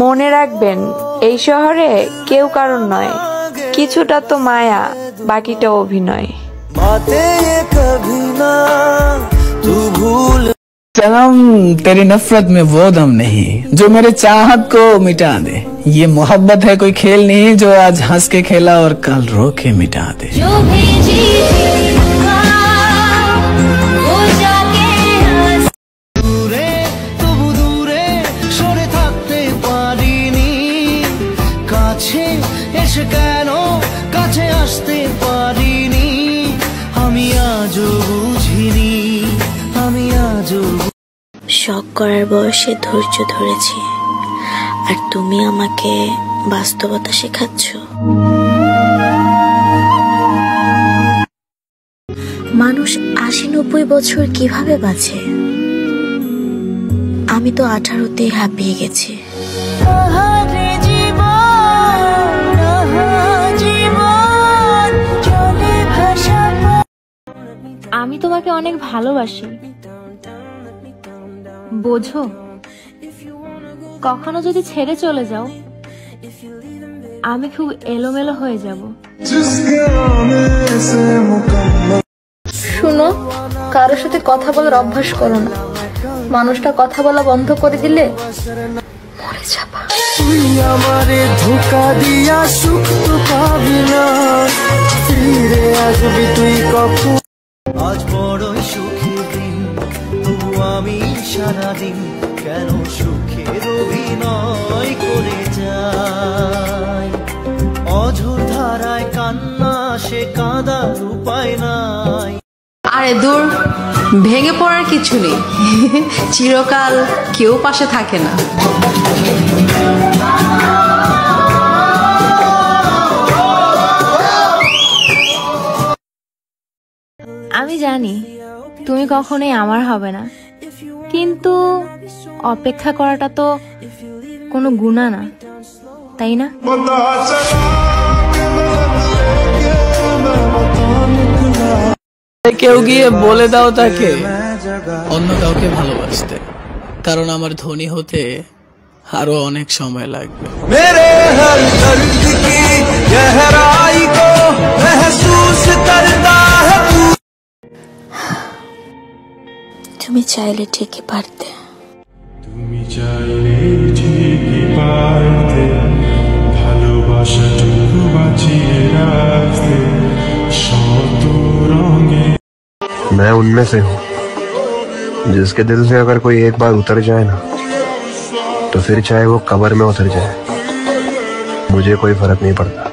মনে রাখবেন, এই শহরে কেউ কারণ নয়, কিছুটা তো মায়া, বাকিটা অভিনয়। सनम तेरी नफरत में वो दम नहीं जो मेरे चाहत को मिटा दे। ये मोहब्बत है कोई खेल नहीं जो आज हंस के खेला और कल रो के मिटा दे। শখ করার বয়সে ধৈর্য ধরেছি, আর তুমি আমাকে বাস্তবতা শেখাচ্ছ। মানুষ 80-90 বছর কিভাবে বাঁচে? আমি তো 18তেই হাঁপিয়ে গেছি। আমি তোমাকে অনেক ভালোবাসি, বোঝো? কখনো যদি ছেড়ে চলে যাও, আমি খুব এলোমেলো হয়ে যাব। শুনো, কারোর সাথে কথা বলার অভ্যাস করো না। মানুষটা কথা বলা বন্ধ করে দিলে মরে যাবা। তুই আমারে ধোঁকা দিয়া সুখ তো পাবি না, ফিরে আসবি তুই কখন? আজ বড়ই সুখের দিন, তবু আমি সারাদিন কেন সুখের অভিনয় করে যাই। অঝোর ধারায় কান্না, সে কাঁদার উপায় নাই। আরে দূর, ভেঙে পড়ার কিছু নেই, চিরকাল কেউ পাশে থাকে না। আমি জানি তুমি কখনোই আমার হবে না, কিন্তু অপেক্ষা করাটা তো কোনো গুনাহ না, তাই না? কেউ গিয়ে বলে দাও তাকে অন্য কাউকে ভালোবাসতে, কারণ আমার ধনী হতে আরো অনেক সময় লাগবে। मेरे हर दर्द की गहराई को महसूस करता है। তুমি চাইলে ঠিকই পারতে। তুমি চাইলে ঠিকই পারতে, ভালোবাসাটুকু বাঁচিয়ে রাখতে শত रंगे। मैं उनमें से हूँ जिसके दिल से अगर कोई एक बार उतर जाए ना, तो फिर चाहे वो कब्र में उतर जाए, मुझे कोई फर्क नहीं पड़ता।